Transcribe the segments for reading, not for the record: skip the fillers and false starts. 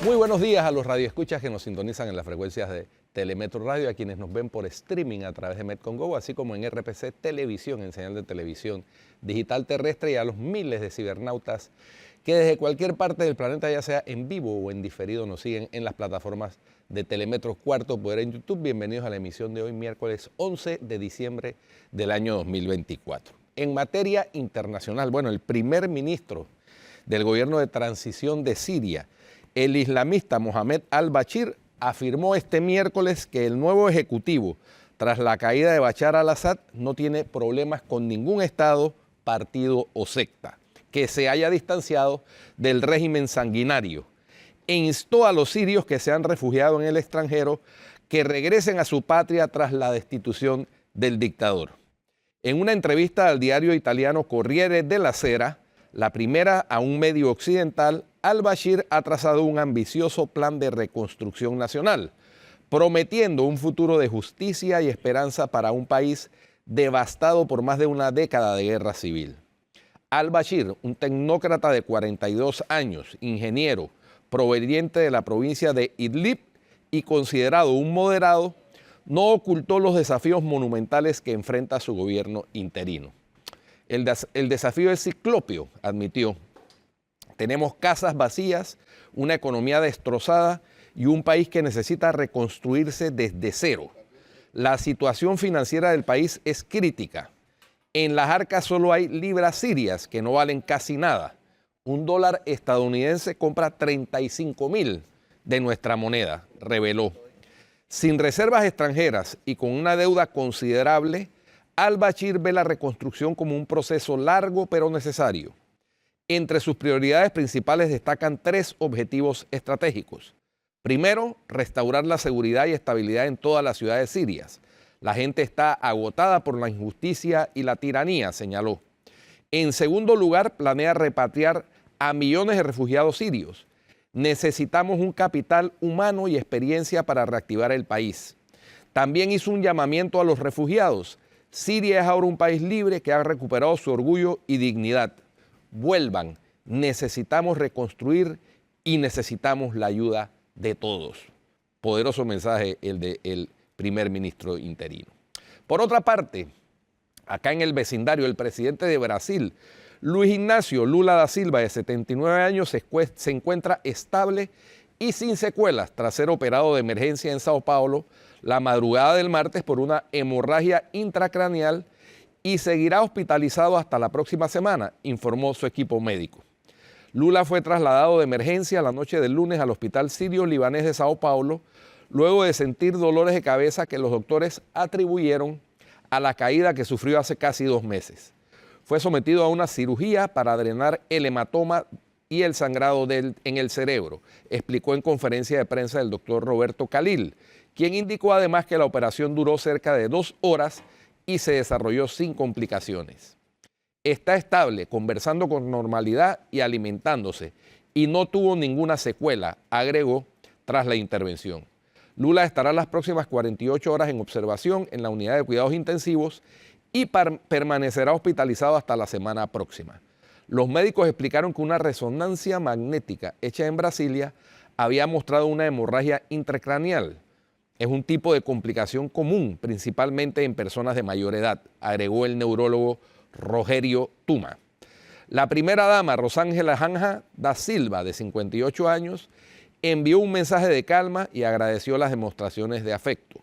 Muy buenos días a los radioescuchas que nos sintonizan en las frecuencias de Telemetro Radio, a quienes nos ven por streaming a través de Metcon Go, así como en RPC Televisión, en señal de televisión digital terrestre, y a los miles de cibernautas que desde cualquier parte del planeta, ya sea en vivo o en diferido, nos siguen en las plataformas de Telemetro Cuarto Poder en YouTube. Bienvenidos a la emisión de hoy, miércoles 11 de diciembre del año 2024. En materia internacional, el primer ministro del gobierno de transición de Siria, el islamista Mohamed al-Bashir, afirmó este miércoles que el nuevo ejecutivo, tras la caída de Bashar al-Assad, no tiene problemas con ningún estado, partido o secta que se haya distanciado del régimen sanguinario, e instó a los sirios que se han refugiado en el extranjero que regresen a su patria tras la destitución del dictador. En una entrevista al diario italiano Corriere della Sera, la primera a un medio occidental, al-Bashir ha trazado un ambicioso plan de reconstrucción nacional, prometiendo un futuro de justicia y esperanza para un país devastado por más de una década de guerra civil. Al-Bashir, un tecnócrata de 42 años, ingeniero, proveniente de la provincia de Idlib y considerado un moderado, no ocultó los desafíos monumentales que enfrenta su gobierno interino. El desafío es ciclópeo, admitió. Tenemos casas vacías, una economía destrozada y un país que necesita reconstruirse desde cero. La situación financiera del país es crítica. En las arcas solo hay libras sirias que no valen casi nada. Un dólar estadounidense compra 35.000 de nuestra moneda, reveló. Sin reservas extranjeras y con una deuda considerable, al-Bashir ve la reconstrucción como un proceso largo pero necesario. Entre sus prioridades principales destacan tres objetivos estratégicos. Primero, restaurar la seguridad y estabilidad en todas las ciudades sirias. La gente está agotada por la injusticia y la tiranía, señaló. En segundo lugar, planea repatriar a millones de refugiados sirios. Necesitamos un capital humano y experiencia para reactivar el país. También hizo un llamamiento a los refugiados. Siria es ahora un país libre que ha recuperado su orgullo y dignidad. Vuelvan, necesitamos reconstruir y necesitamos la ayuda de todos. Poderoso mensaje el del primer ministro interino. Por otra parte, acá en el vecindario, el presidente de Brasil, Luis Ignacio Lula da Silva, de 79 años, se encuentra estable y sin secuelas tras ser operado de emergencia en Sao Paulo la madrugada del martes por una hemorragia intracraneal y seguirá hospitalizado hasta la próxima semana, informó su equipo médico. Lula fue trasladado de emergencia la noche del lunes al Hospital Sirio-Libanés de Sao Paulo, luego de sentir dolores de cabeza que los doctores atribuyeron a la caída que sufrió hace casi 2 meses. Fue sometido a una cirugía para drenar el hematoma y el sangrado en el cerebro, explicó en conferencia de prensa el doctor Roberto Khalil, quien indicó además que la operación duró cerca de 2 horas y se desarrolló sin complicaciones. Está estable, conversando con normalidad y alimentándose, y no tuvo ninguna secuela, agregó tras la intervención. Lula estará las próximas 48 horas en observación en la unidad de cuidados intensivos y permanecerá hospitalizado hasta la semana próxima. Los médicos explicaron que una resonancia magnética hecha en Brasilia había mostrado una hemorragia intracraneal. Es un tipo de complicación común, principalmente en personas de mayor edad, agregó el neurólogo Rogerio Tuma. La primera dama, Rosángela Janja da Silva, de 58 años, envió un mensaje de calma y agradeció las demostraciones de afecto.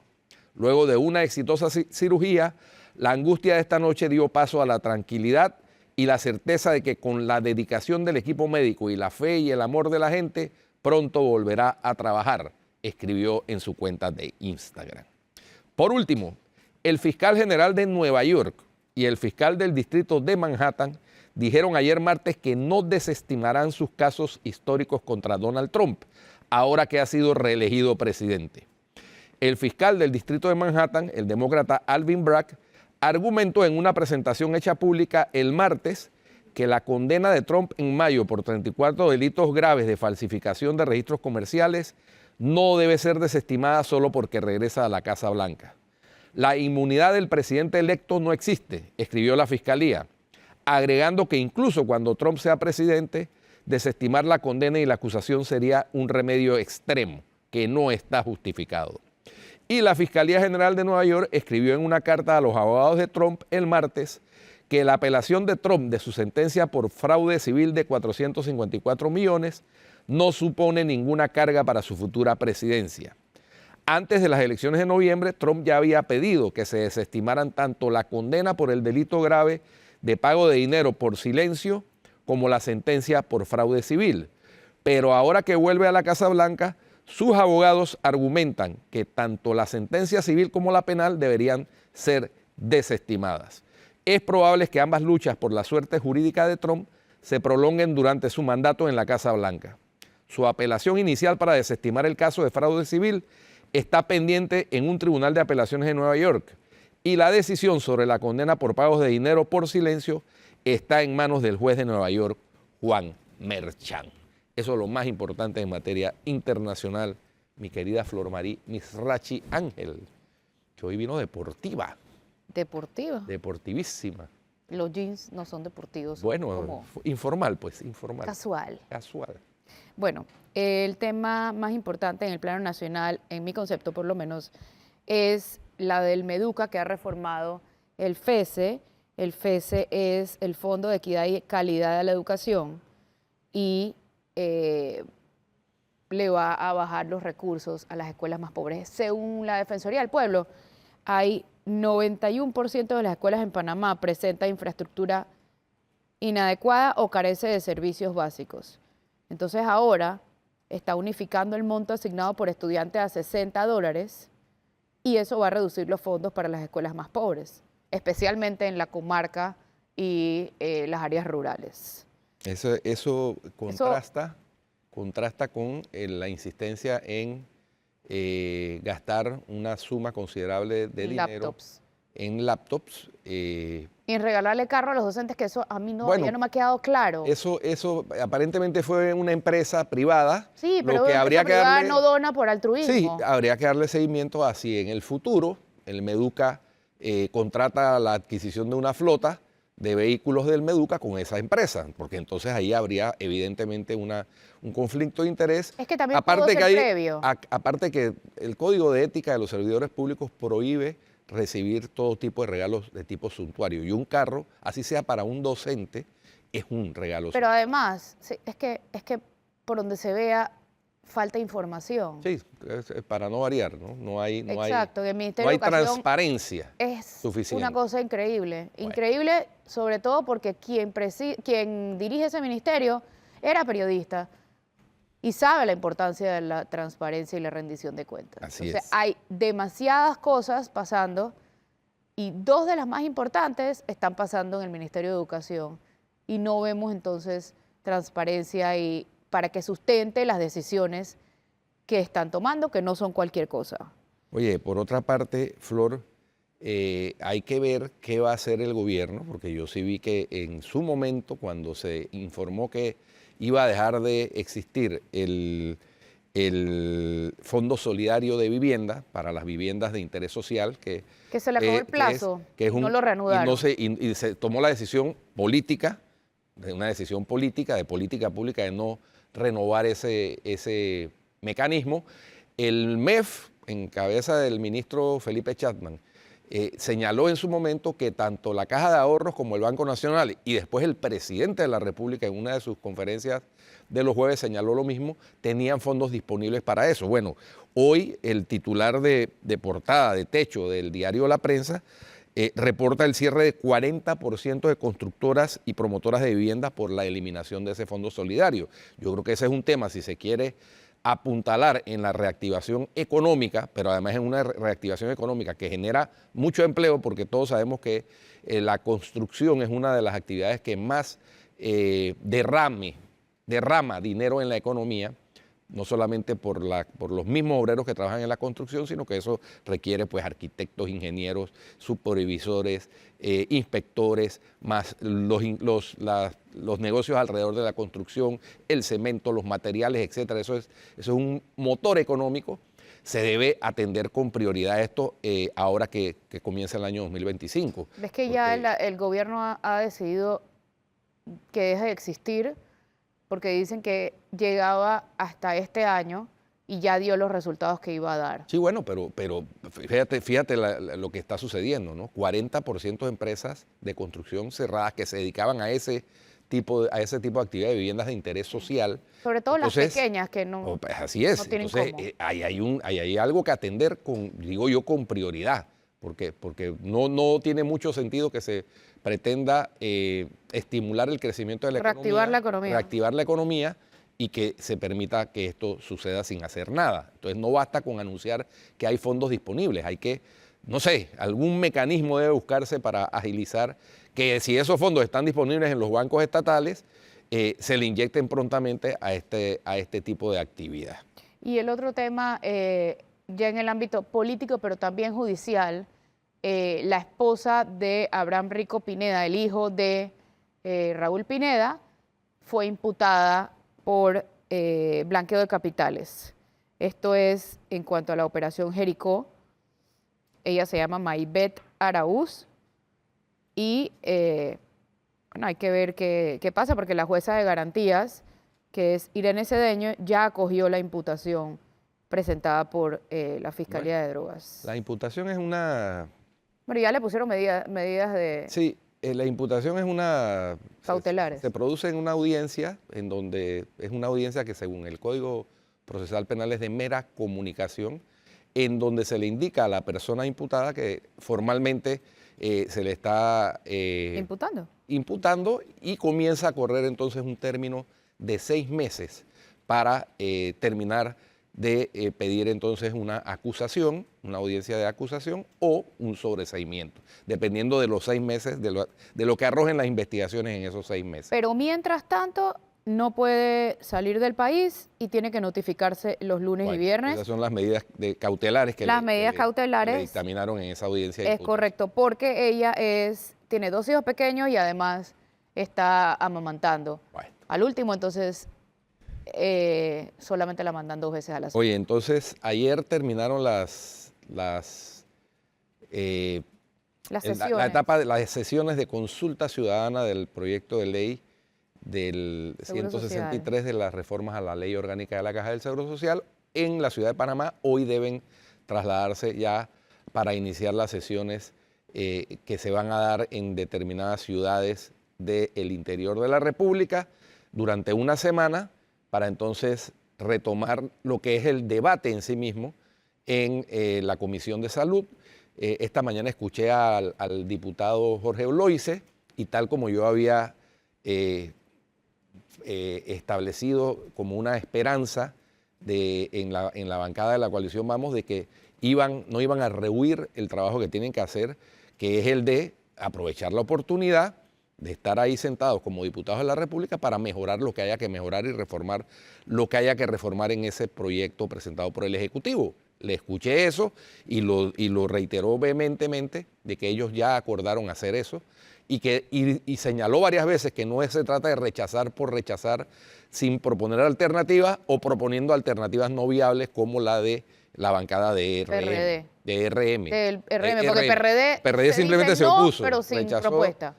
Luego de una exitosa cirugía, la angustia de esta noche dio paso a la tranquilidad y la certeza de que con la dedicación del equipo médico y la fe y el amor de la gente, pronto volverá a trabajar, escribió en su cuenta de Instagram. Por último, el fiscal general de Nueva York y el fiscal del distrito de Manhattan dijeron ayer martes que no desestimarán sus casos históricos contra Donald Trump, ahora que ha sido reelegido presidente. El fiscal del distrito de Manhattan, el demócrata Alvin Bragg, argumentó en una presentación hecha pública el martes que la condena de Trump en mayo por 34 delitos graves de falsificación de registros comerciales no debe ser desestimada solo porque regresa a la Casa Blanca. La inmunidad del presidente electo no existe, escribió la Fiscalía, agregando que incluso cuando Trump sea presidente, desestimar la condena y la acusación sería un remedio extremo que no está justificado. Y la Fiscalía General de Nueva York escribió en una carta a los abogados de Trump el martes que la apelación de Trump de su sentencia por fraude civil de 454 millones no supone ninguna carga para su futura presidencia. Antes de las elecciones de noviembre, Trump ya había pedido que se desestimaran tanto la condena por el delito grave de pago de dinero por silencio como la sentencia por fraude civil. Pero ahora que vuelve a la Casa Blanca, sus abogados argumentan que tanto la sentencia civil como la penal deberían ser desestimadas. Es probable que ambas luchas por la suerte jurídica de Trump se prolonguen durante su mandato en la Casa Blanca. Su apelación inicial para desestimar el caso de fraude civil está pendiente en un tribunal de apelaciones de Nueva York y la decisión sobre la condena por pagos de dinero por silencio está en manos del juez de Nueva York, Juan Merchan. Eso es lo más importante en materia internacional, mi querida Flor Marí Misrachi Ángel, que hoy vino deportiva. ¿Deportiva? Deportivísima. Los jeans no son deportivos. Bueno, como informal pues, informal. casual. Casual. Bueno, el tema más importante en el plano nacional, en mi concepto por lo menos, es la del MEDUCA que ha reformado el FESE. El FESE es el Fondo de Equidad y Calidad de la Educación y le va a bajar los recursos a las escuelas más pobres. Según la Defensoría del Pueblo, hay 91% de las escuelas en Panamá presenta infraestructura inadecuada o carece de servicios básicos. Entonces ahora está unificando el monto asignado por estudiante a $60 y eso va a reducir los fondos para las escuelas más pobres, especialmente en la comarca y las áreas rurales. Eso contrasta con la insistencia en gastar una suma considerable de dinero en laptops. Y en regalarle carro a los docentes, que eso a mí ya no me ha quedado claro. Eso aparentemente fue una empresa privada. Sí, pero lo que habría que darle, no dona por altruismo. Sí, habría que darle seguimiento a si en el futuro el MEDUCA contrata la adquisición de una flota de vehículos del MEDUCA con esa empresa, porque entonces ahí habría evidentemente un conflicto de interés. Es que también pudo ser previo. Aparte que el Código de Ética de los Servidores Públicos prohíbe recibir todo tipo de regalos de tipo suntuario, y un carro, así sea para un docente, es un regalo. Pero además, es que por donde se vea, falta información. Sí, para no variar, ¿no? No hay el Ministerio de Educación transparencia suficiente. Una cosa increíble. Bueno. Increíble, sobre todo porque quien dirige ese ministerio era periodista y sabe la importancia de la transparencia y la rendición de cuentas. Así es. Hay demasiadas cosas pasando y dos de las más importantes están pasando en el Ministerio de Educación y no vemos entonces transparencia y para que sustente las decisiones que están tomando, que no son cualquier cosa. Oye, por otra parte, Flor, hay que ver qué va a hacer el gobierno, porque yo sí vi que en su momento, cuando se informó que iba a dejar de existir el Fondo Solidario de Vivienda para las viviendas de interés social, que se le acabó el plazo, no lo reanudaron. Y se tomó la decisión política, una decisión política, de política pública, de no renovar ese mecanismo. El MEF, en cabeza del ministro Felipe Chapman, señaló en su momento que tanto la Caja de Ahorros como el Banco Nacional y después el presidente de la República en una de sus conferencias de los jueves señaló lo mismo, tenían fondos disponibles para eso. Bueno, hoy el titular de portada, de techo del diario La Prensa, reporta el cierre de 40% de constructoras y promotoras de viviendas por la eliminación de ese fondo solidario. Yo creo que ese es un tema, si se quiere apuntalar en la reactivación económica, pero además en una reactivación económica que genera mucho empleo, porque todos sabemos que la construcción es una de las actividades que más derrama dinero en la economía, no solamente por los mismos obreros que trabajan en la construcción, sino que eso requiere pues arquitectos, ingenieros, supervisores, inspectores, más los negocios alrededor de la construcción, el cemento, los materiales, etcétera. Eso es un motor económico. Se debe atender con prioridad esto ahora que comienza el año 2025. ¿Ves que ya el gobierno ha decidido que deje de existir? porque dicen que llegaba hasta este año y ya dio los resultados que iba a dar. Sí, bueno, pero fíjate lo que está sucediendo, ¿no? 40% de empresas de construcción cerradas que se dedicaban a ese tipo de actividad de viviendas de interés social. Sobre todo Entonces, las pequeñas que no, pues así es. no tienen Entonces, cómo. ahí hay algo que atender digo yo, con prioridad, porque no tiene mucho sentido que se pretenda estimular el crecimiento de la Reactivar la economía. reactivar la economía y que se permita que esto suceda sin hacer nada. Entonces no basta con anunciar que hay fondos disponibles, hay que, no sé, algún mecanismo debe buscarse para agilizar que si esos fondos están disponibles en los bancos estatales, se le inyecten prontamente a este tipo de actividad. Y el otro tema, ya en el ámbito político, pero también judicial, la esposa de Abraham Rico Pineda, el hijo de Raúl Pineda, fue imputada por blanqueo de capitales. Esto es en cuanto a la operación Jericó. Ella se llama Maybet Araúz y bueno, hay que ver qué pasa, porque la jueza de garantías, que es Irene Cedeño, ya acogió la imputación presentada por la Fiscalía de Drogas. La imputación es una... Bueno, ya le pusieron medidas de... Sí, la imputación es una... Cautelares. Se produce en una audiencia, en donde es una audiencia que según el Código Procesal Penal es de mera comunicación, en donde se le indica a la persona imputada que formalmente se le está imputando y comienza a correr entonces un término de 6 meses para terminar de pedir entonces una acusación, una audiencia de acusación o un sobreseimiento, dependiendo de los 6 meses, de lo que arrojen las investigaciones en esos 6 meses. Pero mientras tanto, no puede salir del país y tiene que notificarse los lunes y viernes. Esas son las medidas cautelares que le dictaminaron en esa audiencia. Es correcto, porque ella tiene 2 hijos pequeños y además está amamantando. Bueno. Al último, entonces, solamente la mandan 2 veces a la semana. Oye, entonces, ayer terminaron las sesiones. la etapa de las sesiones de consulta ciudadana del proyecto de ley del 163 de las reformas a la Ley Orgánica de la Caja del Seguro Social en la ciudad de Panamá. Hoy deben trasladarse ya para iniciar las sesiones que se van a dar en determinadas ciudades del interior de la República durante una semana para entonces retomar lo que es el debate en sí mismo en la Comisión de Salud. Esta mañana escuché al diputado Jorge Bloise y tal como yo había establecido como una esperanza en la bancada de la coalición Vamos de que no iban a rehuir el trabajo que tienen que hacer, que es el de aprovechar la oportunidad de estar ahí sentados como diputados de la República para mejorar lo que haya que mejorar y reformar lo que haya que reformar en ese proyecto presentado por el Ejecutivo. Le escuché eso y lo reiteró vehementemente de que ellos ya acordaron hacer eso y señaló varias veces que no se trata de rechazar por rechazar sin proponer alternativas o proponiendo alternativas no viables como la de la bancada de RM. Del RM, porque PRD simplemente se opuso. Pero sin propuesta.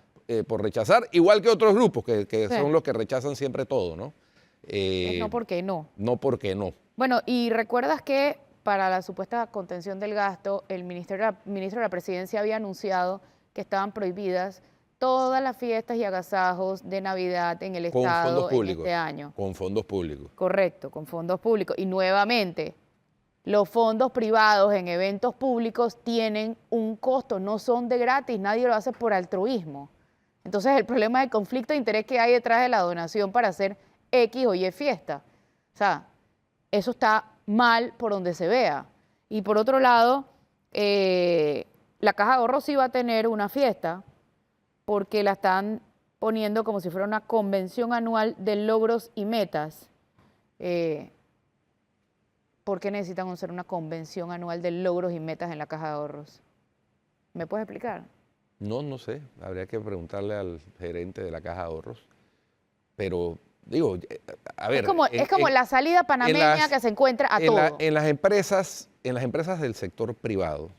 Por rechazar, igual que otros grupos que son los que rechazan siempre todo, ¿no? No porque no. No porque no. Bueno, y recuerdas que para la supuesta contención del gasto, el ministro de la Presidencia había anunciado que estaban prohibidas todas las fiestas y agasajos de Navidad en el Estado en este año. Con fondos públicos. Correcto, con fondos públicos. Y nuevamente, los fondos privados en eventos públicos tienen un costo, no son de gratis, nadie lo hace por altruismo. Entonces, el problema del conflicto de interés que hay detrás de la donación para hacer X o Y fiesta. O sea, eso está mal por donde se vea. Y por otro lado, la Caja de Ahorros sí va a tener una fiesta porque la están poniendo como si fuera una convención anual de logros y metas. ¿Por qué necesitan hacer una convención anual de logros y metas en la Caja de Ahorros? ¿Me puedes explicar? No sé. Habría que preguntarle al gerente de la Caja de Ahorros. Pero, digo, a ver... Es como la salida panameña que se encuentra a todo. En las empresas del sector privado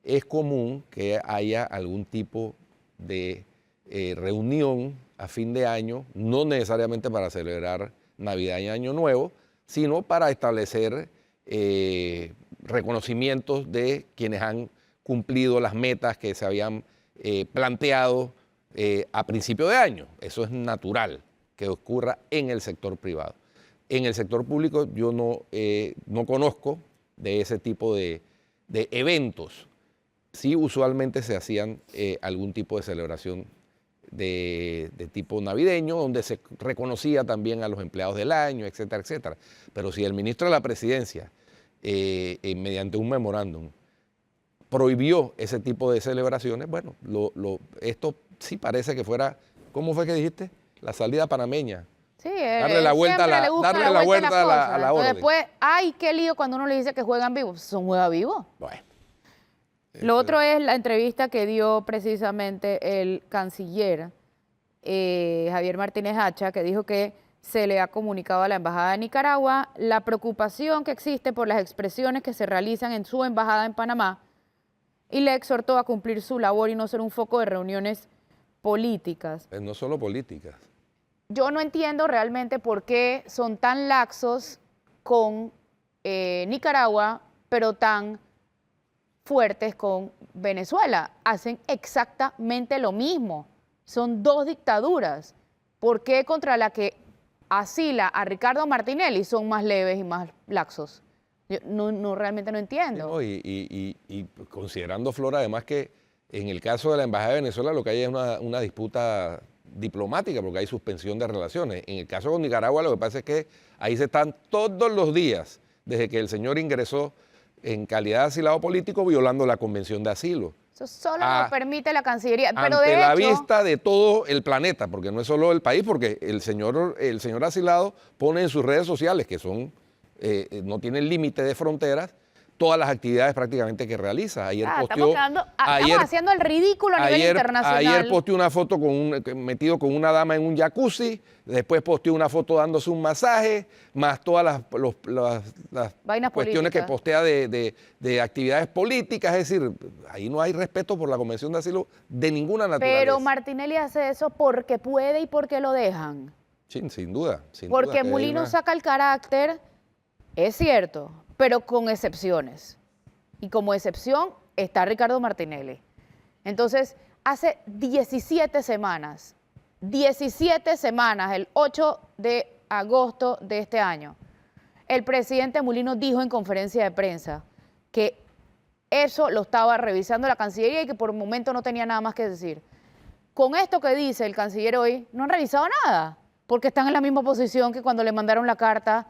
es común que haya algún tipo de reunión a fin de año, no necesariamente para celebrar Navidad y Año Nuevo, sino para establecer reconocimientos de quienes han cumplido las metas que se habían planteado a principio de año. Eso es natural que ocurra en el sector privado. En el sector público yo no conozco de ese tipo de eventos. Sí, usualmente se hacían algún tipo de celebración de tipo navideño, donde se reconocía también a los empleados del año, etcétera, etcétera. Pero si el ministro de la Presidencia, mediante un memorándum, prohibió ese tipo de celebraciones, bueno, esto sí parece que fuera, ¿cómo fue que dijiste? La salida panameña. Sí, darle la vuelta a la orden. Después, ay, qué lío cuando uno le dice que juegan vivo. ¿Son juega vivo? Bueno. Lo otro es la entrevista que dio precisamente el canciller Javier Martínez Hacha, que dijo que se le ha comunicado a la Embajada de Nicaragua la preocupación que existe por las expresiones que se realizan en su embajada en Panamá y le exhortó a cumplir su labor y no ser un foco de reuniones políticas. No solo políticas. Yo no entiendo realmente por qué son tan laxos con Nicaragua, pero tan fuertes con Venezuela. Hacen exactamente lo mismo. Son dos dictaduras. ¿Por qué contra la que asila a Ricardo Martinelli son más leves y más laxos? Yo realmente no entiendo. No, y considerando, Flora, además que en el caso de la Embajada de Venezuela lo que hay es una disputa diplomática, porque hay suspensión de relaciones. En el caso con Nicaragua lo que pasa es que ahí se están todos los días, desde que el señor ingresó en calidad de asilado político, violando la Convención de Asilo. Eso solo lo permite la Cancillería. Pero ante de la hecho, vista de todo el planeta, porque no es solo el país, porque el señor asilado pone en sus redes sociales, que son no tienen límite de fronteras, todas las actividades prácticamente que realiza. Ayer posteó, estamos haciendo el ridículo a nivel internacional. Ayer posteó una foto metido con una dama en un jacuzzi, después posteó una foto dándose un masaje, más todas las cuestiones políticas que postea de actividades políticas. Es decir, ahí no hay respeto por la Convención de Asilo de ninguna naturaleza. Pero Martinelli hace eso porque puede y porque lo dejan. Sí, sin duda. Porque Mulino saca el carácter, es cierto, pero con excepciones. Y como excepción está Ricardo Martinelli. Entonces, hace 17 semanas, el 8 de agosto de este año, el presidente Mulino dijo en conferencia de prensa que eso lo estaba revisando la Cancillería y que por el momento no tenía nada más que decir. Con esto que dice el canciller hoy, no han revisado nada, porque están en la misma posición que cuando le mandaron la carta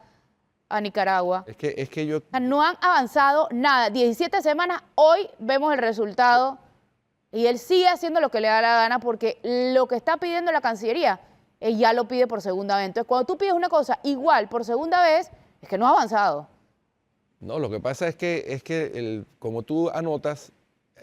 a Nicaragua. Es que yo... No han avanzado nada. 17 semanas, hoy vemos el resultado y él sigue haciendo lo que le da la gana porque lo que está pidiendo la Cancillería, él ya lo pide por segunda vez. Entonces, cuando tú pides una cosa igual por segunda vez, es que no ha avanzado. No, lo que pasa es que como tú anotas,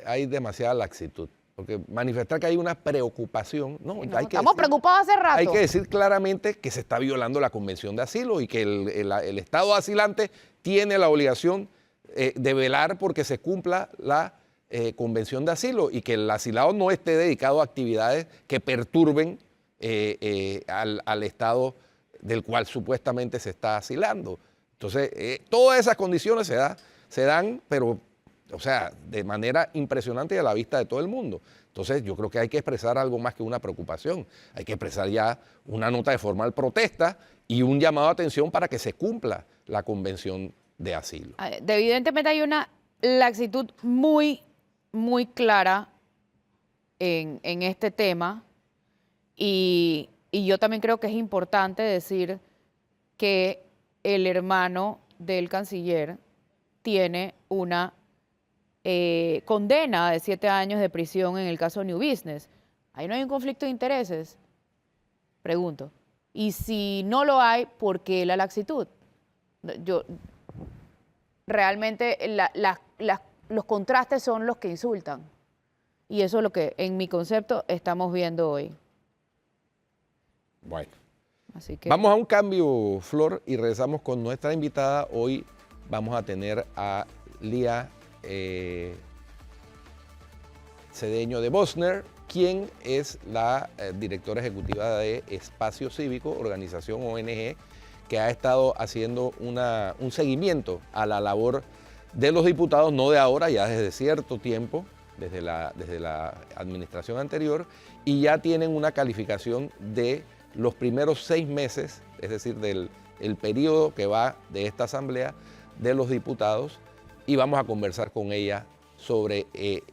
hay demasiada laxitud. Porque manifestar que hay una preocupación, estamos preocupados hace rato. Hay que decir claramente que se está violando la Convención de Asilo y que el Estado asilante tiene la obligación de velar porque se cumpla la Convención de Asilo y que el asilado no esté dedicado a actividades que perturben al Estado del cual supuestamente se está asilando. Entonces, todas esas condiciones se dan, pero... O sea, de manera impresionante y a la vista de todo el mundo. Entonces, yo creo que hay que expresar algo más que una preocupación. Hay que expresar ya una nota de formal protesta y un llamado de atención para que se cumpla la Convención de Asilo. Evidentemente hay una laxitud muy, muy clara en este tema y yo también creo que es importante decir que el hermano del canciller tiene una condena de 7 años de prisión en el caso New Business. ¿Ahí no hay un conflicto de intereses? Pregunto. Y si no lo hay, ¿por qué la laxitud? Realmente los contrastes son los que insultan. Y eso es lo que, en mi concepto, estamos viendo hoy. Bueno. Así que... Vamos a un cambio, Flor, y regresamos con nuestra invitada. Hoy vamos a tener a Lía Cedeño de Bosner, quien es la directora ejecutiva de Espacio Cívico, organización ONG, que ha estado haciendo un seguimiento a la labor de los diputados, no de ahora, ya desde cierto tiempo, desde la administración anterior, y ya tienen una calificación de los primeros 6 meses, es decir, del periodo que va de esta asamblea de los diputados, y vamos a conversar con ella sobre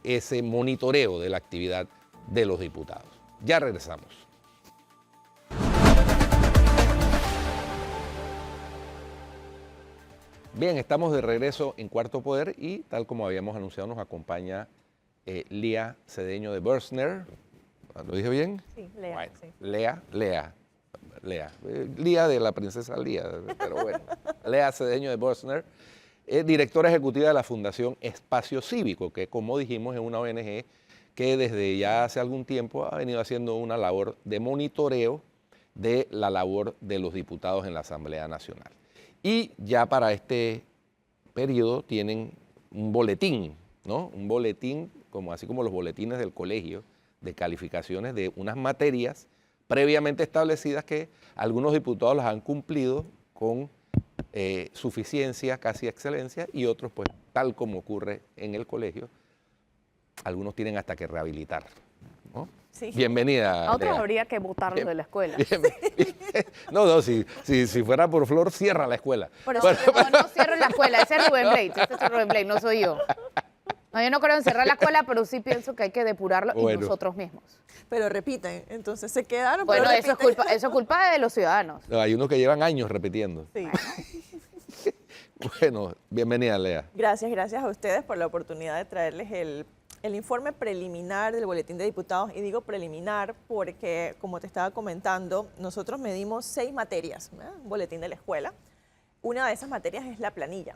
ese monitoreo de la actividad de los diputados. Ya regresamos. Bien, estamos de regreso en Cuarto Poder y tal como habíamos anunciado nos acompaña Lía Cedeño de Birchner. ¿Lo dije bien? Sí, Lea. Bueno, Sí. Lea. Lía de la princesa Lía, pero bueno. Lea Cedeño de Birchner, directora ejecutiva de la Fundación Espacio Cívico, que como dijimos es una ONG que desde ya hace algún tiempo ha venido haciendo una labor de monitoreo de la labor de los diputados en la Asamblea Nacional. Y ya para este periodo tienen un boletín, ¿no? Un boletín, así como los boletines del colegio, de calificaciones de unas materias previamente establecidas que algunos diputados las han cumplido con suficiencia, casi excelencia, y otros, pues, tal como ocurre en el colegio, algunos tienen hasta que rehabilitar, ¿no? Sí. Bienvenida, A otros Lea. habría que botarlos de la escuela. No, si fuera por Flor, cierra la escuela. No, no cierro la escuela, ese es Rubén Blades, este es Rubén Blades, no soy yo. No, yo no creo en cerrar la escuela, pero sí pienso que hay que depurarlo y Bueno. nosotros mismos. Pero repiten, entonces se quedaron. Bueno, pero eso repiten. es culpa de los ciudadanos. No, hay unos que llevan años repitiendo. Sí. Bueno, bienvenida, Lea. Gracias a ustedes por la oportunidad de traerles el informe preliminar del Boletín de Diputados. Y digo preliminar porque, como te estaba comentando, nosotros medimos 6 materias, un boletín de la escuela. Una de esas materias es la planilla.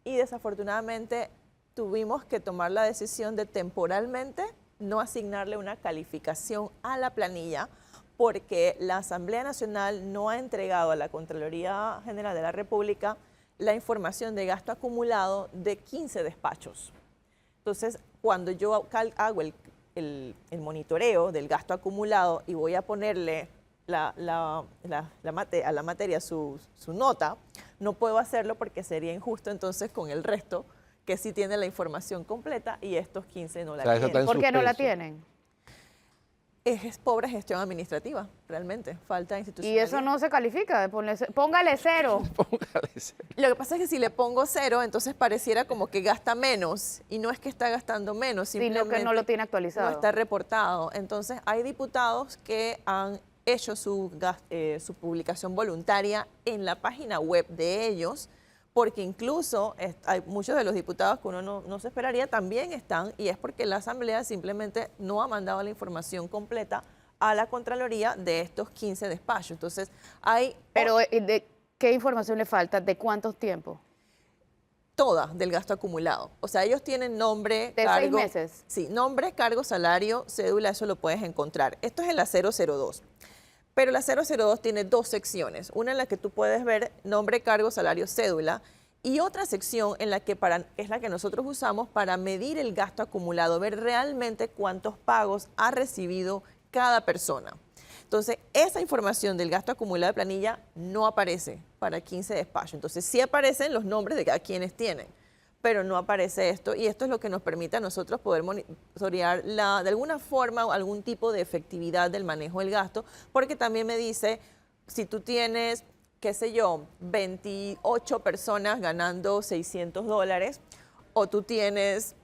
Y desafortunadamente tuvimos que tomar la decisión de temporalmente no asignarle una calificación a la planilla porque la Asamblea Nacional no ha entregado a la Contraloría General de la República la información de gasto acumulado de 15 despachos. Entonces, cuando yo hago el monitoreo del gasto acumulado y voy a ponerle a la materia su nota, no puedo hacerlo porque sería injusto entonces con el resto que sí tiene la información completa y estos 15 no la O sea, eso está tienen. en ¿Por qué no la suspenso. tienen? Es pobre gestión administrativa, realmente, falta Y institucionalidad. eso no se califica, póngale 0. Póngale ese. Lo que pasa es que si le pongo 0, entonces pareciera como que gasta menos, y no es que está gastando menos, Sino simplemente que no lo tiene no actualizado. está reportado. Entonces hay diputados que han hecho su publicación voluntaria en la página web de ellos, porque incluso hay muchos de los diputados que uno no se esperaría también están, y es porque la Asamblea simplemente no ha mandado la información completa a la Contraloría de estos 15 despachos. Entonces hay Pero, ¿de qué información le falta? ¿De cuántos tiempos? toda del gasto acumulado. O sea, ellos tienen nombre, ¿De cargo. 6 meses? Sí, nombre, cargo, salario, cédula, eso lo puedes encontrar. Esto es en la 002. Pero la 002 tiene 2 secciones. Una en la que tú puedes ver nombre, cargo, salario, cédula. Y otra sección en la que es la que nosotros usamos para medir el gasto acumulado, ver realmente cuántos pagos ha recibido cada persona. Entonces, esa información del gasto acumulado de planilla no aparece para 15 despachos. Entonces, sí aparecen los nombres de cada quienes tienen, pero no aparece esto. Y esto es lo que nos permite a nosotros poder monitorear de alguna forma algún tipo de efectividad del manejo del gasto, porque también me dice, si tú tienes, qué sé yo, 28 personas ganando $600, o tú tienes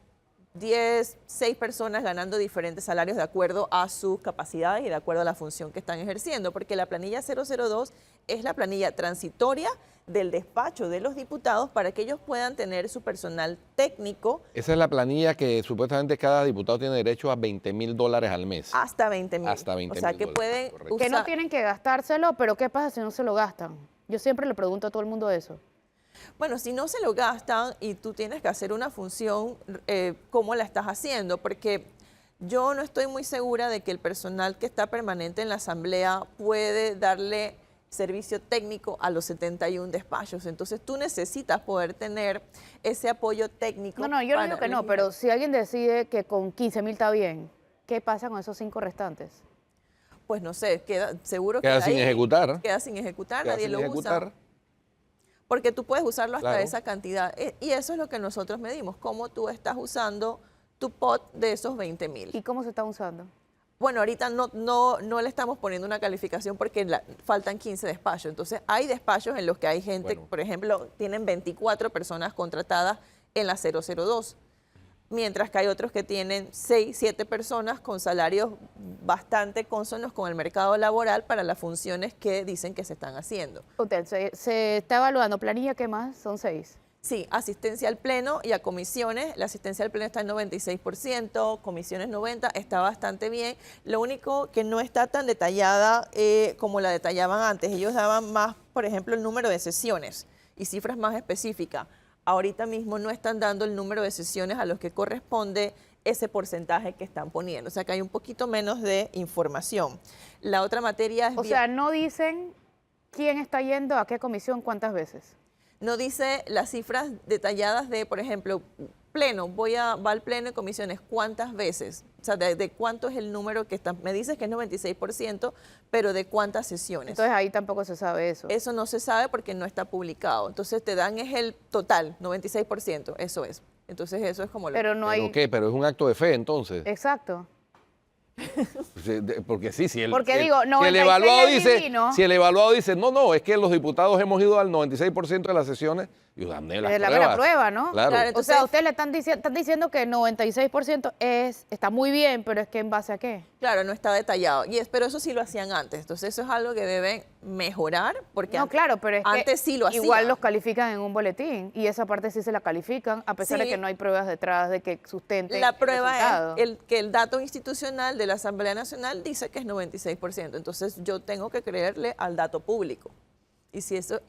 6 personas ganando diferentes salarios de acuerdo a sus capacidades y de acuerdo a la función que están ejerciendo, porque la planilla 002 es la planilla transitoria del despacho de los diputados para que ellos puedan tener su personal técnico. Esa es la planilla que supuestamente cada diputado tiene derecho a $20,000 al mes. Hasta 20,000. Hasta $20,000. O sea, que pueden Correcto. Que no tienen que gastárselo, pero ¿qué pasa si no se lo gastan? Yo siempre le pregunto a todo el mundo eso. Bueno, si no se lo gastan y tú tienes que hacer una función, ¿cómo la estás haciendo? Porque yo no estoy muy segura de que el personal que está permanente en la Asamblea puede darle servicio técnico a los 71 despachos. Entonces tú necesitas poder tener ese apoyo técnico. No, yo no digo que no, pero si alguien decide que con 15,000 está bien, ¿qué pasa con esos 5 restantes? Pues no sé, seguro Queda queda sin ahí, ejecutar. Queda sin ejecutar, Queda nadie sin lo ejecutar. usa. Porque tú puedes usarlo hasta Claro. esa cantidad. Y eso es lo que nosotros medimos, cómo tú estás usando tu pot de esos 20.000. ¿Y cómo se está usando? Bueno, ahorita no le estamos poniendo una calificación porque faltan 15 despachos. Entonces, hay despachos en los que hay gente, Bueno. por ejemplo, tienen 24 personas contratadas en la 002, mientras que hay otros que tienen 6, 7 personas con salarios bastante consonos con el mercado laboral para las funciones que dicen que se están haciendo. Usted, se está evaluando planilla, ¿qué más? Son 6. Sí, asistencia al pleno y a comisiones. La asistencia al pleno está en 96%, comisiones 90%, está bastante bien. Lo único que no está tan detallada como la detallaban antes. Ellos daban más, por ejemplo, el número de sesiones y cifras más específicas. Ahorita mismo no están dando el número de sesiones a los que corresponde ese porcentaje que están poniendo. O sea que hay un poquito menos de información. La otra materia es... O sea, no dicen quién está yendo a qué comisión, cuántas veces. No dice las cifras detalladas de, por ejemplo, pleno, va al pleno de comisiones, ¿cuántas veces? O sea, de cuánto es el número que está, me dices que es 96%, pero ¿de cuántas sesiones? Entonces ahí tampoco se sabe eso. Eso no se sabe porque no está publicado. Entonces te dan es el total, 96%, eso es. Entonces eso es como lo... Pero no ¿Pero hay... qué? ¿Pero es un acto de fe entonces? Exacto. Porque sí, si el, Porque si el- digo, si el 96 evaluado es dice, divino. si el evaluado dice, no, es que los diputados hemos ido al 96% de las sesiones, y dame las Dame pruebas. la prueba, ¿no? Claro. Claro, O sea, Entonces- ustedes le están diciendo que el 96% está muy bien, pero es que ¿en base a qué? Claro, no está detallado. Pero eso sí lo hacían antes. Entonces eso es algo que deben mejorar porque No, claro, pero es que antes sí lo hacían. igual los califican en un boletín y esa parte sí se la califican, a pesar de Sí. que no hay pruebas detrás de que sustenten La el prueba resultado. es que el dato institucional de la Asamblea Nacional dice que es 96%. Entonces yo tengo que creerle al dato público. Y si ese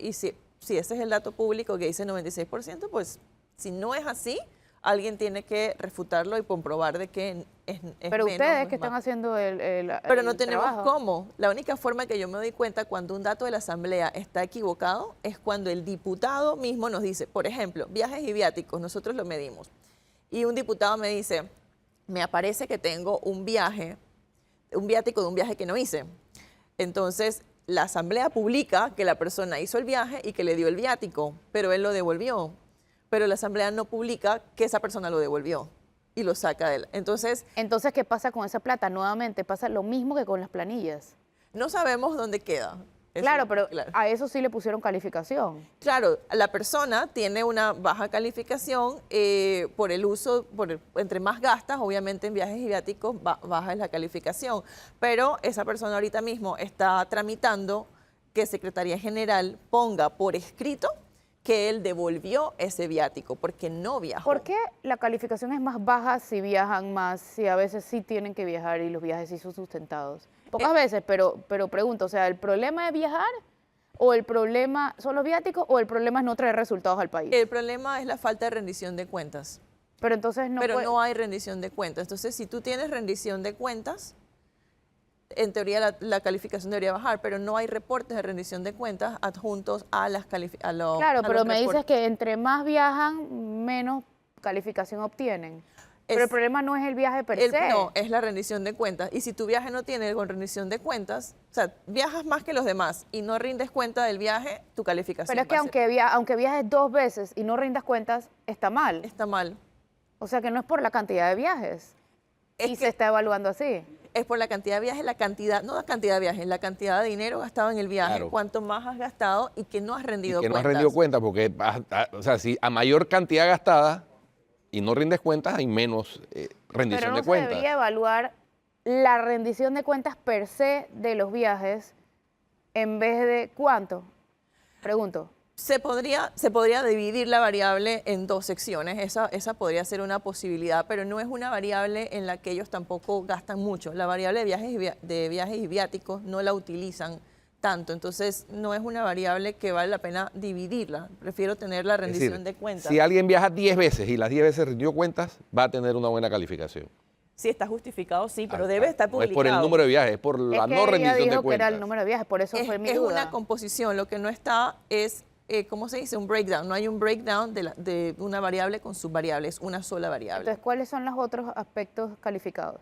es el dato público que dice 96%, pues si no es así, alguien tiene que refutarlo y comprobar de que es Pero menos, ustedes no que es están más. haciendo Pero el no tenemos trabajo. cómo. La única forma que yo me doy cuenta cuando un dato de la Asamblea está equivocado es cuando el diputado mismo nos dice, por ejemplo, viajes y viáticos, nosotros lo medimos. Y un diputado me dice, me aparece que tengo un viático de un viaje que no hice. Entonces, la Asamblea publica que la persona hizo el viaje y que le dio el viático, pero él lo devolvió. Pero la Asamblea no publica que esa persona lo devolvió y lo saca de él. Entonces, Entonces, ¿qué pasa con esa plata? Nuevamente, pasa lo mismo que con las planillas. no sabemos dónde queda. Eso- Claro, pero claro. a eso sí le pusieron calificación. Claro, la persona tiene una baja calificación por el uso, entre más gastas, obviamente en viajes y viáticos baja es la calificación, pero esa persona ahorita mismo está tramitando que Secretaría General ponga por escrito que él devolvió ese viático porque no viajó. ¿Por qué la calificación es más baja si viajan más, si a veces sí tienen que viajar y los viajes sí son sustentados? Pocas veces, pero pregunto, o sea, ¿el problema es viajar o el problema son los viáticos o el problema es no traer resultados al país? El problema es la falta de rendición de cuentas. Pero entonces no Pero puede- no hay rendición de cuentas. Entonces, si tú tienes rendición de cuentas, en teoría la calificación debería bajar, pero no hay reportes de rendición de cuentas adjuntos a las calificaciones. Claro, pero me dices que entre más viajan, menos calificación obtienen. Pero el problema no es el viaje per se. No, es la rendición de cuentas. Y si tu viaje no tiene con rendición de cuentas, o sea, viajas más que los demás y no rindes cuenta del viaje, tu calificación Pero es que va a ser- aunque viajes 2 veces y no rindas cuentas, está mal. está mal. O sea que no es por la cantidad de viajes. Es Y que- se está evaluando así. Es por la cantidad de viajes, no la cantidad de viajes, la cantidad de dinero gastado en el viaje, Claro. cuánto más has gastado y que no has Y rendido que no has cuentas. rendido cuenta, porque, o sea, si a mayor cantidad gastada y no rindes cuentas, hay menos rendición Pero no de se cuentas. debería evaluar la rendición de cuentas per se de los viajes en vez de ¿cuánto? Pregunto. Se podría dividir la variable en 2 secciones, esa podría ser una posibilidad, pero no es una variable en la que ellos tampoco gastan mucho. La variable de viajes y viáticos no la utilizan tanto, entonces no es una variable que vale la pena dividirla. Prefiero tener la Es rendición decir, de cuentas. si alguien viaja 10 veces y las 10 veces rindió cuentas, va a tener una buena calificación. Si está justificado, sí, pero Ah, debe estar no publicado. es por el número de viajes, es por la Es que no ella rendición dijo de que era cuentas. el número de viajes, por eso fue mi Es duda. una composición, lo que no está es, ¿cómo se dice? Un breakdown. No hay un breakdown de una variable con subvariables, una sola variable. Entonces, ¿cuáles son los otros aspectos calificados?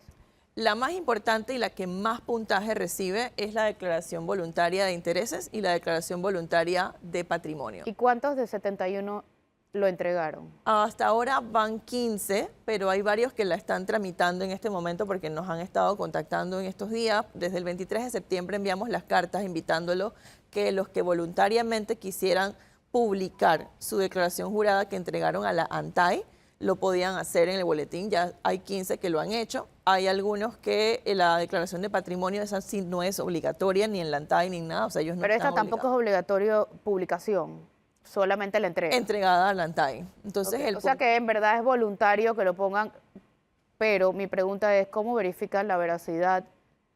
La más importante y la que más puntaje recibe es la declaración voluntaria de intereses y la declaración voluntaria de patrimonio. ¿Y cuántos de 71 lo entregaron? Hasta ahora van 15, pero hay varios que la están tramitando en este momento porque nos han estado contactando en estos días. Desde el 23 de septiembre enviamos las cartas invitándolos que los que voluntariamente quisieran publicar su declaración jurada que entregaron a la ANTAI, lo podían hacer en el boletín. Ya hay 15 que lo han hecho. Hay algunos que la declaración de patrimonio, esa sí no es obligatoria ni en la ANTAI ni en nada. O sea, ellos no Pero esta están tampoco es obligatorio publicación, solamente la entrega. entregada a la ANTAI. Entonces, Ok, o sea que en verdad es voluntario que lo pongan, pero mi pregunta es, ¿cómo verifican la veracidad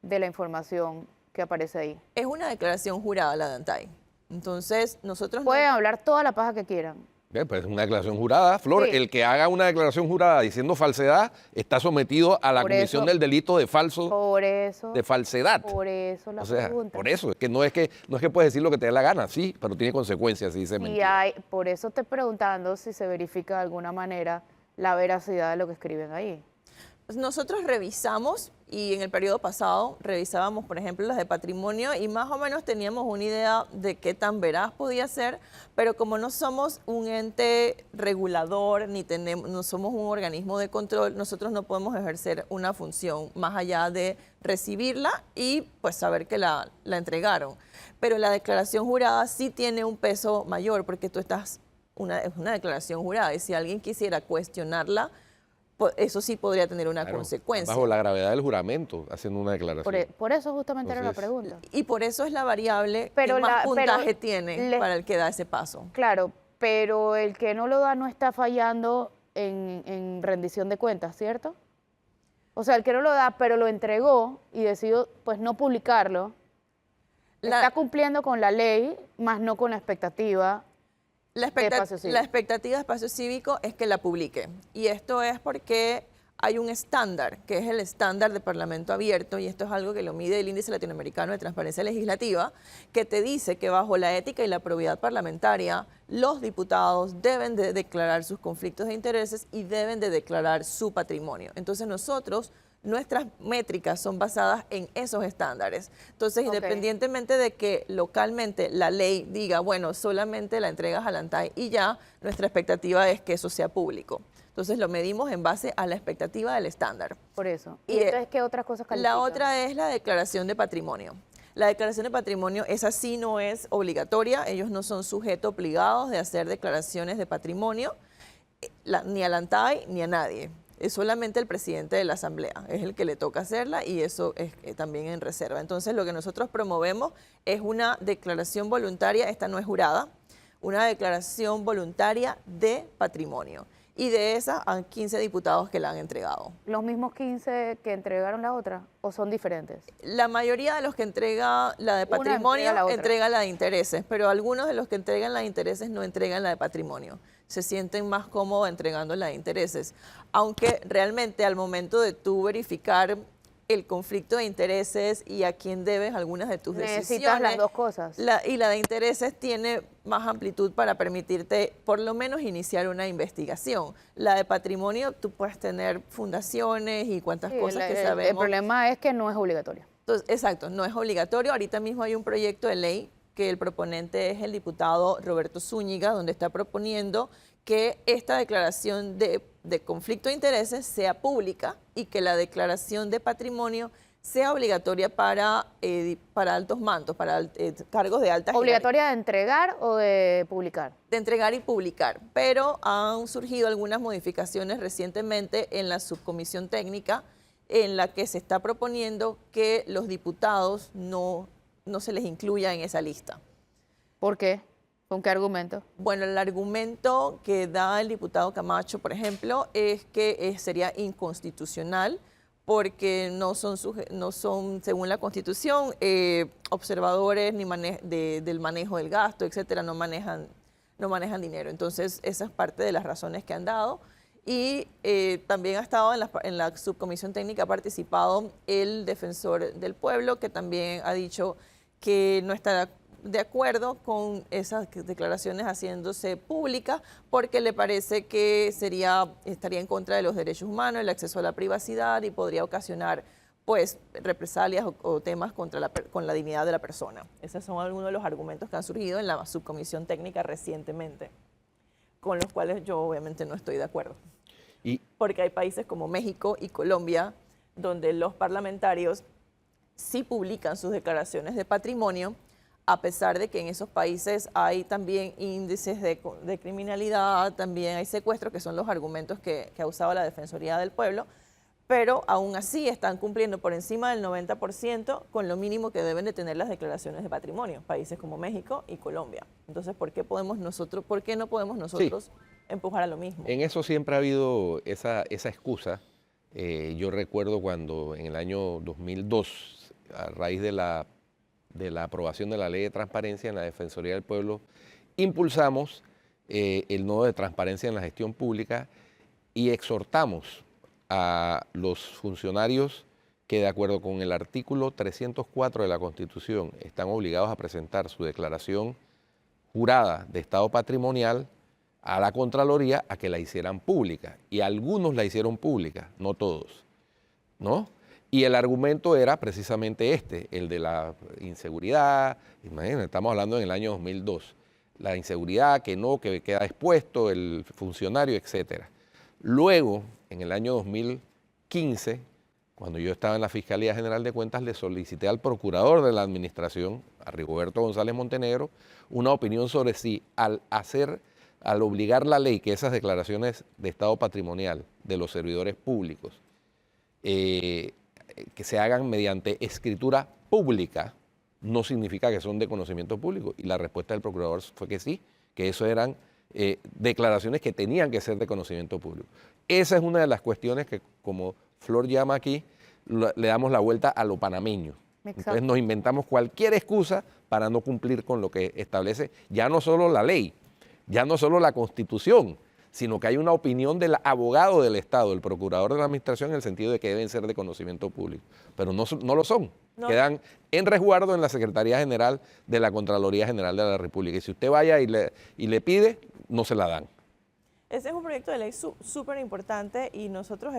de la información que aparece ahí? es una declaración jurada la de ANTAI. Entonces, nosotros no- Pueden hablar toda la paja que quieran. Pues es una declaración jurada. Flor, Sí. el que haga una declaración jurada diciendo falsedad está sometido a la Por comisión eso- del delito de falso, Por eso, de falsedad. por eso la O sea, pregunta. por eso, es que no es que puedes decir lo que te dé la gana, sí, pero tiene consecuencias si dice Y mentira. por eso estoy preguntando si se verifica de alguna manera la veracidad de lo que escriben ahí. Nosotros revisamos y en el periodo pasado revisábamos, por ejemplo, las de patrimonio y más o menos teníamos una idea de qué tan veraz podía ser, pero como no somos un ente regulador ni no somos un organismo de control, nosotros no podemos ejercer una función más allá de recibirla y pues saber que la entregaron. Pero la declaración jurada sí tiene un peso mayor porque tú estás, es una declaración jurada y si alguien quisiera cuestionarla, eso sí podría tener una Claro, consecuencia. bajo la gravedad del juramento, haciendo una declaración. Por eso justamente era la Entonces- pregunta. Y por eso es la variable Pero que más la- pero puntaje tiene le- para el que da ese paso. Claro, pero el que no lo da no está fallando en rendición de cuentas, ¿cierto? O sea, el que no lo da, pero lo entregó y decidió pues no publicarlo, está cumpliendo con la ley, más no con la expectativa. La espacio cívico. la expectativa de espacio cívico es que la publique. Y esto es porque hay un estándar, que es el estándar de Parlamento Abierto, y esto es algo que lo mide el Índice Latinoamericano de Transparencia Legislativa, que te dice que bajo la ética y la probidad parlamentaria, los diputados deben de declarar sus conflictos de intereses y deben de declarar su patrimonio. Entonces nosotros, nuestras métricas son basadas en esos estándares. Entonces, Ok. independientemente de que localmente la ley diga, bueno, solamente la entregas a la ANTAI y ya, nuestra expectativa es que eso sea público. Entonces, lo medimos en base a la expectativa del estándar. Por eso. Y, ¿Y entonces qué otras cosas califican? La otra es la declaración de patrimonio. La declaración de patrimonio, esa sí no es obligatoria, ellos no son sujetos obligados de hacer declaraciones de patrimonio, ni a la ANTAI ni a nadie. Es solamente el presidente de la Asamblea, es el que le toca hacerla y eso es también en reserva. Entonces, lo que nosotros promovemos es una declaración voluntaria, esta no es jurada, una declaración voluntaria de patrimonio. Y de esas hay 15 diputados que la han entregado. ¿Los mismos 15 que entregaron la otra o son diferentes? La mayoría de los que entrega la de Una patrimonio entrega la otra. entrega la de intereses, pero algunos de los que entregan la de intereses no entregan la de patrimonio. Se sienten más cómodos entregando la de intereses. Aunque realmente al momento de tú verificar el conflicto de intereses y a quién debes algunas de tus Necesitas decisiones, las dos cosas. y la de intereses tiene más amplitud para permitirte por lo menos iniciar una investigación. La de patrimonio, tú puedes tener fundaciones y cuantas Sí, cosas que el sabemos. problema es que no es obligatorio. Entonces, exacto, no es obligatorio. Ahorita mismo hay un proyecto de ley que el proponente es el diputado Roberto Zúñiga, donde está proponiendo que esta declaración de conflicto de intereses sea pública y que la declaración de patrimonio sea obligatoria para altos mandos, para cargos de alta jerarquía. ¿Obligatoria de entregar o de publicar? De entregar y publicar, pero han surgido algunas modificaciones recientemente en la subcomisión técnica en la que se está proponiendo que los diputados no se les incluya en esa lista. ¿Por qué? ¿Con qué argumento? Bueno, el argumento que da el diputado Camacho, por ejemplo, es que sería inconstitucional porque no son, según la Constitución, observadores ni del manejo del gasto, etcétera, no manejan dinero. Entonces, esa es parte de las razones que han dado. Y también ha estado en la subcomisión técnica, ha participado el defensor del pueblo, que también ha dicho que no está de acuerdo con esas declaraciones haciéndose públicas porque le parece que estaría en contra de los derechos humanos, el acceso a la privacidad y podría ocasionar pues represalias o temas con la dignidad de la persona. Esos son algunos de los argumentos que han surgido en la subcomisión técnica recientemente, con los cuales yo obviamente no estoy de acuerdo. Porque hay países como México y Colombia donde los parlamentarios sí publican sus declaraciones de patrimonio, a pesar de que en esos países hay también índices de criminalidad, también hay secuestros, que son los argumentos que ha usado la Defensoría del Pueblo, pero aún así están cumpliendo por encima del 90% con lo mínimo que deben de tener las declaraciones de patrimonio, países como México y Colombia. Entonces, ¿por qué no podemos nosotros empujar a lo mismo? En eso siempre ha habido esa excusa. Yo recuerdo cuando en el año 2002, a raíz de la aprobación de la Ley de Transparencia en la Defensoría del Pueblo, impulsamos el nodo de transparencia en la gestión pública y exhortamos a los funcionarios que, de acuerdo con el artículo 304 de la Constitución, están obligados a presentar su declaración jurada de estado patrimonial a la Contraloría a que la hicieran pública. Y algunos la hicieron pública, no todos, ¿no? Y el argumento era precisamente el de la inseguridad. Imagínense, estamos hablando en el año 2002. La inseguridad, que queda expuesto el funcionario, etcétera. Luego, en el año 2015, cuando yo estaba en la Fiscalía General de Cuentas, le solicité al procurador de la administración, a Rigoberto González Montenegro, una opinión sobre si al obligar la ley que esas declaraciones de estado patrimonial de los servidores públicos que se hagan mediante escritura pública, no significa que son de conocimiento público. Y la respuesta del procurador fue que sí, que eso eran declaraciones que tenían que ser de conocimiento público. Esa es una de las cuestiones que, como Flor llama aquí, le damos la vuelta a lo panameño. Exacto. Entonces nos inventamos cualquier excusa para no cumplir con lo que establece ya no solo la ley, ya no solo la Constitución, sino que hay una opinión del abogado del Estado, el procurador de la administración, en el sentido de que deben ser de conocimiento público. Pero no lo son. No. Quedan en resguardo en la Secretaría General de la Contraloría General de la República. Y si usted vaya y le pide, no se la dan. Ese es un proyecto de ley súper importante y nosotros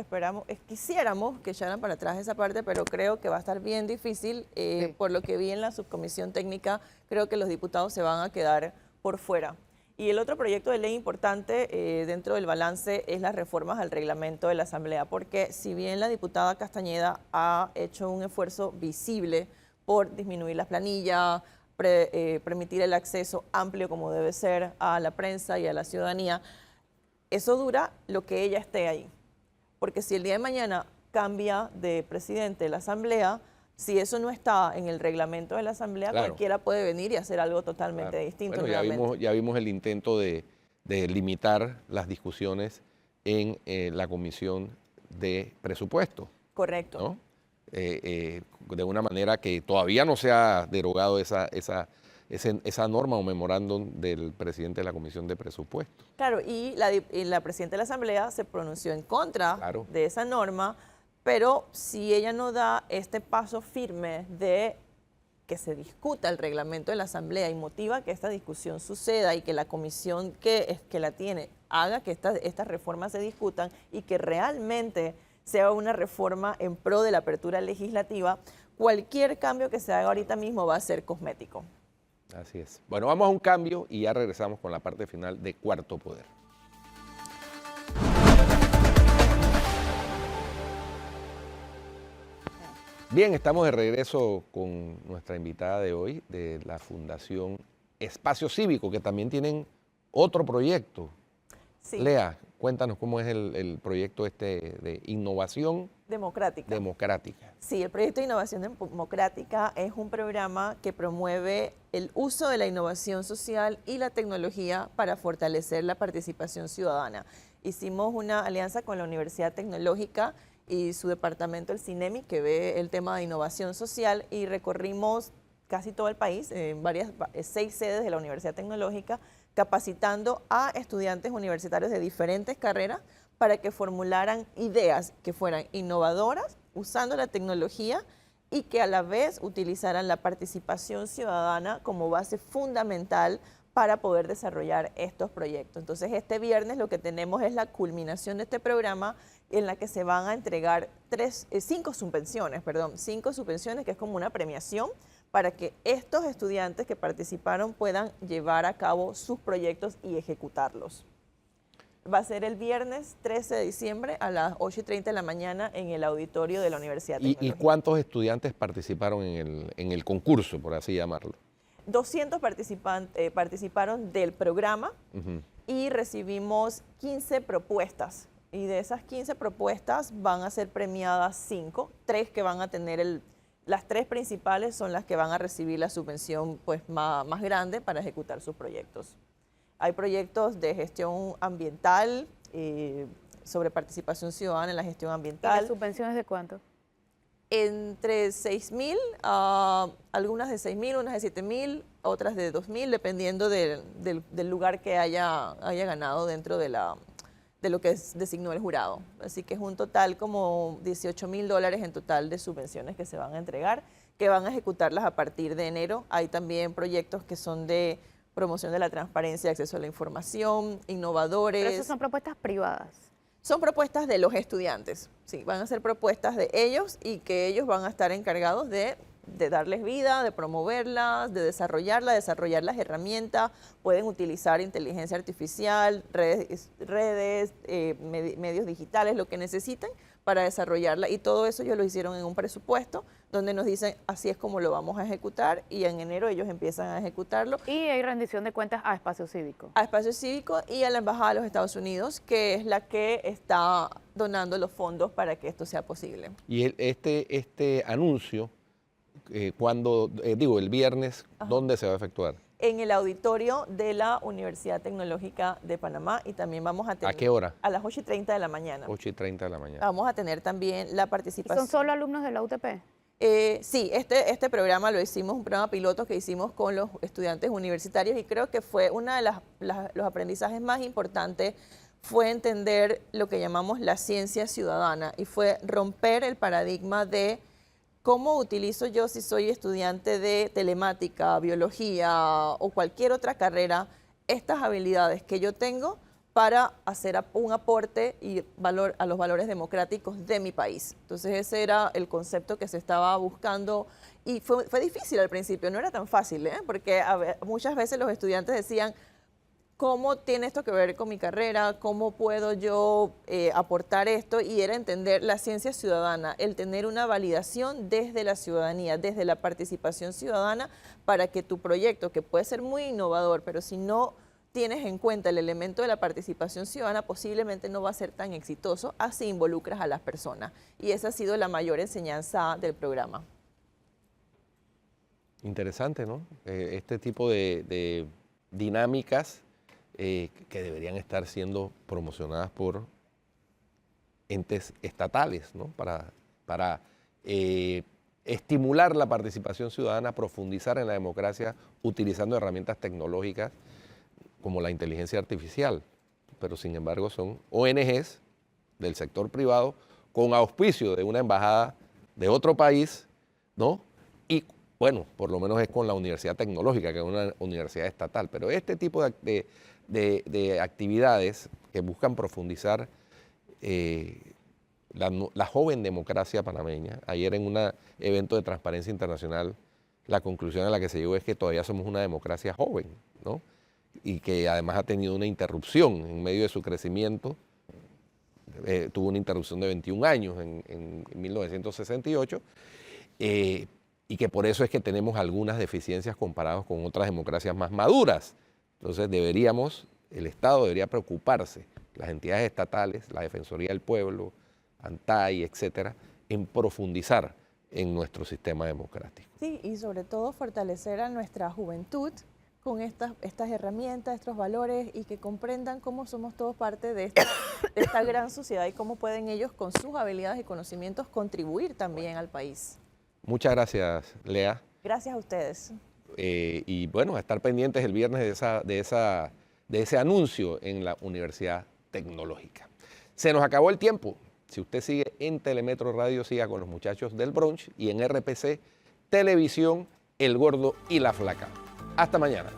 quisiéramos que echaran para atrás esa parte, pero creo que va a estar bien difícil. Sí. Por lo que vi en la subcomisión técnica, creo que los diputados se van a quedar por fuera. Y el otro proyecto de ley importante dentro del balance es las reformas al reglamento de la Asamblea, porque si bien la diputada Castañeda ha hecho un esfuerzo visible por disminuir las planillas, permitir el acceso amplio como debe ser a la prensa y a la ciudadanía, eso dura lo que ella esté ahí. Porque si el día de mañana cambia de presidente de la Asamblea, si eso no está en el reglamento de la Asamblea, claro, cualquiera puede venir y hacer algo totalmente distinto. Bueno, ya vimos el intento de limitar las discusiones en la Comisión de Presupuesto. Correcto. ¿No? De una manera que todavía no se ha derogado esa norma o memorándum del presidente de la Comisión de Presupuesto. Claro, y la presidenta de la Asamblea se pronunció en contra de esa norma, pero si ella no da este paso firme de que se discuta el reglamento de la Asamblea y motiva que esta discusión suceda y que la comisión que la tiene haga que estas reformas se discutan y que realmente sea una reforma en pro de la apertura legislativa, cualquier cambio que se haga ahorita mismo va a ser cosmético. Así es. Bueno, vamos a un cambio y ya regresamos con la parte final de Cuarto Poder. Bien, estamos de regreso con nuestra invitada de hoy de la Fundación Espacio Cívico, que también tienen otro proyecto. Sí. Lea, cuéntanos cómo es el proyecto de innovación democrática. Sí, el proyecto de innovación democrática es un programa que promueve el uso de la innovación social y la tecnología para fortalecer la participación ciudadana. Hicimos una alianza con la Universidad Tecnológica y su departamento, el CINEMI, que ve el tema de innovación social, y recorrimos casi todo el país, en 6 sedes de la Universidad Tecnológica, capacitando a estudiantes universitarios de diferentes carreras para que formularan ideas que fueran innovadoras, usando la tecnología y que a la vez utilizaran la participación ciudadana como base fundamental para poder desarrollar estos proyectos. Entonces, este viernes lo que tenemos es la culminación de este programa en la que se van a entregar cinco subvenciones, que es como una premiación para que estos estudiantes que participaron puedan llevar a cabo sus proyectos y ejecutarlos. Va a ser el viernes 13 de diciembre a las 8:30 de la mañana en el auditorio de la Universidad Tecnológica. ¿Y cuántos estudiantes participaron en el concurso, por así llamarlo? 200 participaron del programa y recibimos 15 propuestas. Y de esas 15 propuestas van a ser premiadas 5, 3 que van a tener las 3 principales son las que van a recibir la subvención pues, más grande para ejecutar sus proyectos. Hay proyectos de gestión ambiental, sobre participación ciudadana en la gestión ambiental. ¿Y las subvenciones de cuánto? Entre 6.000, algunas de 6.000, unas de 7.000, otras de 2.000, dependiendo del lugar que haya ganado dentro de lo que designó el jurado. Así que es un total como $18.000 en total de subvenciones que se van a entregar, que van a ejecutarlas a partir de enero. Hay también proyectos que son de promoción de la transparencia, acceso a la información, innovadores. Pero esas son propuestas privadas. Son propuestas de los estudiantes, sí, van a ser propuestas de ellos y que ellos van a estar encargados de darles vida, de promoverlas, de desarrollar las herramientas. Pueden utilizar inteligencia artificial, redes medios digitales, lo que necesiten para desarrollarla. Y todo eso ellos lo hicieron en un presupuesto donde nos dicen así es como lo vamos a ejecutar y en enero ellos empiezan a ejecutarlo. Y hay rendición de cuentas a Espacio Cívico. A Espacio Cívico y a la Embajada de los Estados Unidos, que es la que está donando los fondos para que esto sea posible. Y este anuncio, el viernes, Ajá. ¿dónde se va a efectuar? En el auditorio de la Universidad Tecnológica de Panamá y también vamos a tener... ¿A qué hora? A las 8:30 de la mañana. 8:30 de la mañana. Vamos a tener también la ¿Y participación. son solo alumnos de la UTP? Sí, este programa lo hicimos, un programa piloto que hicimos con los estudiantes universitarios y creo que fue uno de los aprendizajes más importantes fue entender lo que llamamos la ciencia ciudadana y fue romper el paradigma de cómo utilizo yo si soy estudiante de telemática, biología o cualquier otra carrera, estas habilidades que yo tengo para hacer un aporte y valor a los valores democráticos de mi país. Entonces ese era el concepto que se estaba buscando y fue difícil al principio, no era tan fácil, porque muchas veces los estudiantes decían, ¿cómo tiene esto que ver con mi carrera? ¿Cómo puedo yo aportar esto? Y era entender la ciencia ciudadana, el tener una validación desde la ciudadanía, desde la participación ciudadana, para que tu proyecto, que puede ser muy innovador, pero si no tienes en cuenta el elemento de la participación ciudadana, posiblemente no va a ser tan exitoso, así involucras a las personas. Y esa ha sido la mayor enseñanza del programa. Interesante, ¿no? Este tipo de dinámicas que deberían estar siendo promocionadas por entes estatales, ¿no? Para estimular la participación ciudadana, profundizar en la democracia utilizando herramientas tecnológicas como la inteligencia artificial, pero sin embargo son ONGs del sector privado con auspicio de una embajada de otro país, ¿no? Y bueno, por lo menos es con la Universidad Tecnológica, que es una universidad estatal, pero este tipo de actividades que buscan profundizar la joven democracia panameña. Ayer en un evento de Transparencia Internacional, la conclusión a la que se llegó es que todavía somos una democracia joven, ¿no? Y que además ha tenido una interrupción en medio de su crecimiento. Tuvo una interrupción de 21 años en 1968, y que por eso es que tenemos algunas deficiencias comparadas con otras democracias más maduras. Entonces el Estado debería preocuparse, las entidades estatales, la Defensoría del Pueblo, ANTAI, etcétera, en profundizar en nuestro sistema democrático. Sí, y sobre todo fortalecer a nuestra juventud con estas herramientas, estos valores y que comprendan cómo somos todos parte de esta gran sociedad y cómo pueden ellos con sus habilidades y conocimientos contribuir también al país. Muchas gracias, Lea. Gracias a ustedes. Y bueno, a estar pendientes el viernes de ese anuncio en la Universidad Tecnológica. Se nos acabó el tiempo. Si usted sigue en Telemetro Radio, siga con los muchachos del brunch y en RPC Televisión, El Gordo y la Flaca. Hasta mañana.